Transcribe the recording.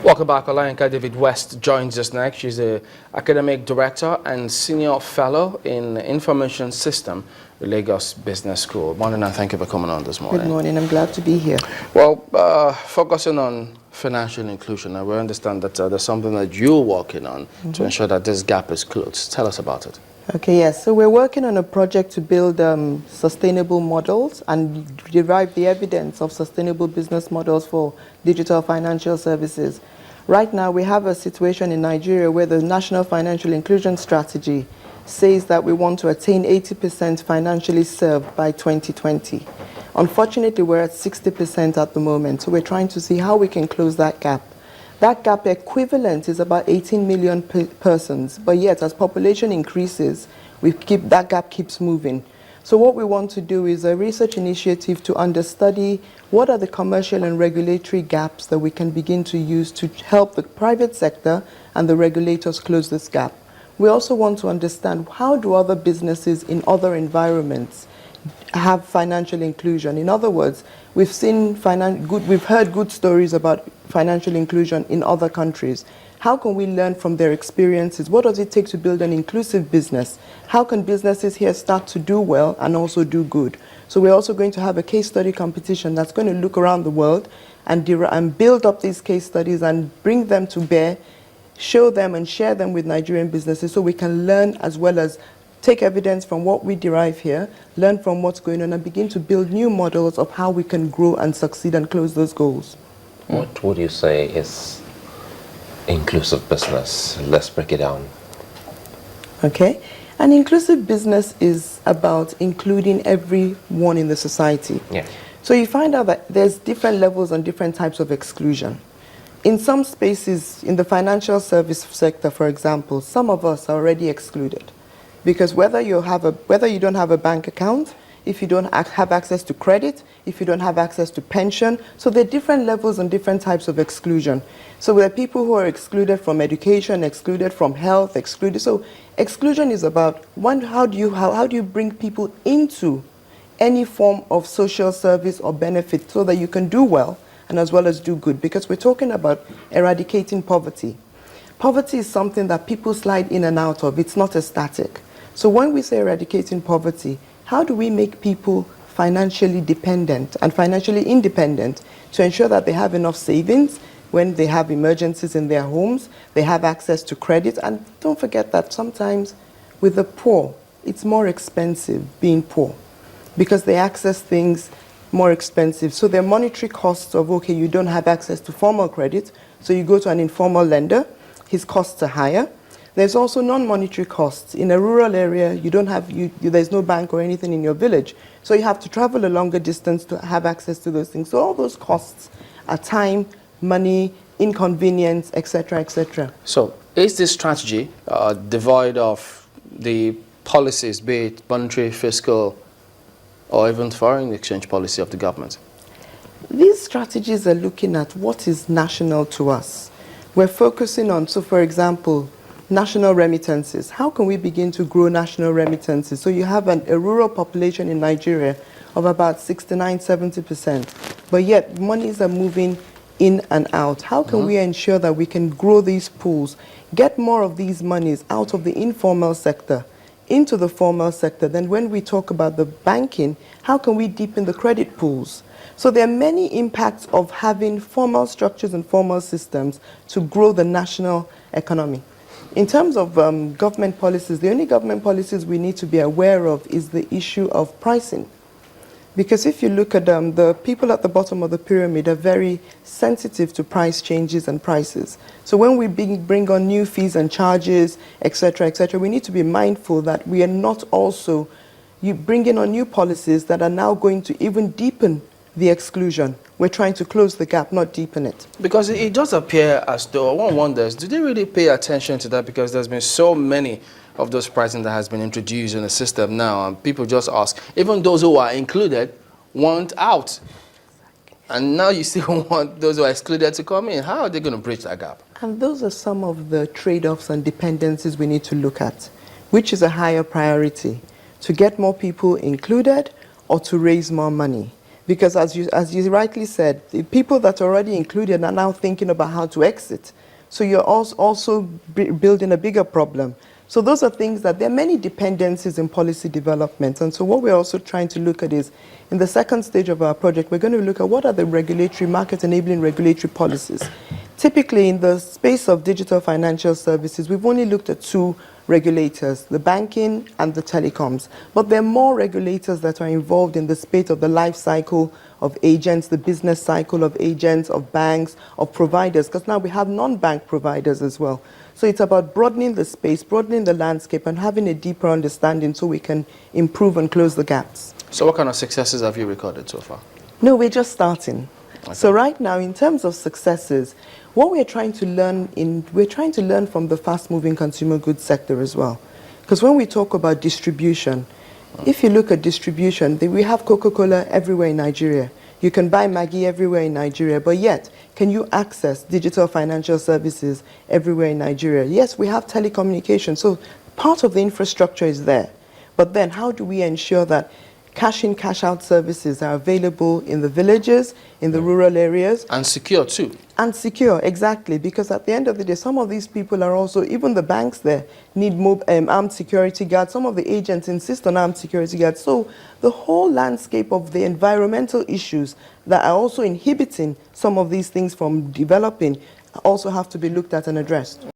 Welcome back. Olayinka David West joins us next. She's the Academic Director and Senior Fellow in Information System at Lagos Business School. Morning, and thank you for coming on this morning. Good morning. I'm glad to be here. Well, focusing on financial inclusion, and we understand that there's something that you're working on to ensure that this gap is closed. Tell us about it. Okay, yes. So we're working on a project to build sustainable models and derive the evidence of sustainable business models for digital financial services. Right now, we have a situation in Nigeria where the National Financial Inclusion Strategy says that we want to attain 80% financially served by 2020. Unfortunately, we're at 60% at the moment, so we're trying to see how we can close that gap. That gap equivalent is about 18 million persons, but yet as population increases, that gap keeps moving. So what we want to do is a research initiative to understudy what are the commercial and regulatory gaps that we can begin to use to help the private sector and the regulators close this gap. We also want to understand how do other businesses in other environments have financial inclusion. In other words, we've heard good stories about financial inclusion in other countries. How can we learn from their experiences? What does it take to build an inclusive business? How can businesses here start to do well and also do good? So we're also going to have a case study competition that's going to look around the world and build up these case studies and bring them to bear, show them and share them with Nigerian businesses so we can learn as well as take evidence from what we derive here, learn from what's going on, and begin to build new models of how we can grow and succeed and close those goals. What would you say is inclusive business? Let's break it down. Okay. An inclusive business is about including everyone in the society. Yeah. So you find out that there's different levels and different types of exclusion. In some spaces, in the financial service sector, for example, some of us are already excluded. Because whether you don't have a bank account, if you don't have access to credit, if you don't have access to pension, so there are different levels and different types of exclusion. So there are people who are excluded from education, excluded from health, excluded. So exclusion is about how do you bring people into any form of social service or benefit so that you can do well and as well as do good, because we're talking about eradicating poverty. Poverty is something that people slide in and out of. It's not a static. So when we say eradicating poverty, how do we make people financially dependent and financially independent to ensure that they have enough savings when they have emergencies in their homes, they have access to credit, and don't forget that sometimes with the poor, it's more expensive being poor because they access things more expensive. So their monetary costs of, okay, you don't have access to formal credit, so you go to an informal lender, his costs are higher. There's also non-monetary costs. In a rural area, there's no bank or anything in your village, so you have to travel a longer distance to have access to those things. So all those costs are time, money, inconvenience, etc., etc. So is this strategy devoid of the policies, be it monetary, fiscal, or even foreign exchange policy of the government? These strategies are looking at what is national to us. We're focusing on, so for example, national remittances. How can we begin to grow national remittances? So you have a rural population in Nigeria of about 69–70%, but yet monies are moving in and out. How can we ensure that we can grow these pools, get more of these monies out of the informal sector into the formal sector? Then when we talk about the banking, how can we deepen the credit pools? So there are many impacts of having formal structures and formal systems to grow the national economy. In terms of government policies, the only government policies we need to be aware of is the issue of pricing. Because if you look at the people at the bottom of the pyramid are very sensitive to price changes and prices. So when we bring on new fees and charges, etc., we need to be mindful that we are not also bringing on new policies that are now going to even deepen the exclusion. We're trying to close the gap, not deepen it. Because it does appear as though, one wonders, do they really pay attention to that? Because there's been so many of those pricing that has been introduced in the system now, and people just ask, even those who are included want out. And now you still want those who are excluded to come in. How are they going to bridge that gap? And those are some of the trade-offs and dependencies we need to look at. Which is a higher priority? To get more people included or to raise more money? Because as you rightly said, the people that are already included are now thinking about how to exit. So you're also building a bigger problem. So those are things that there are many dependencies in policy development. And so what we're also trying to look at is, in the second stage of our project, we're going to look at what are the regulatory, market-enabling regulatory policies. Typically, in the space of digital financial services, we've only looked at two regulators, the banking and the telecoms. But there are more regulators that are involved in the space of the life cycle of agents, the business cycle of agents, of banks, of providers, because now we have non-bank providers as well. So it's about broadening the space, broadening the landscape, and having a deeper understanding so we can improve and close the gaps. So what kind of successes have you recorded so far? No, we're just starting. Okay. So right now, in terms of successes, what we're trying to learn from the fast-moving consumer goods sector as well. Because when we talk about distribution, if you look at distribution, we have Coca-Cola everywhere in Nigeria. You can buy Maggi everywhere in Nigeria, but yet, can you access digital financial services everywhere in Nigeria? Yes, we have telecommunications, so part of the infrastructure is there. But then how do we ensure that cash-in, cash-out services are available in the villages, in the rural areas? And secure too. And secure, exactly, because at the end of the day, some of these people are also, even the banks there, need armed security guards. Some of the agents insist on armed security guards. So the whole landscape of the environmental issues that are also inhibiting some of these things from developing also have to be looked at and addressed.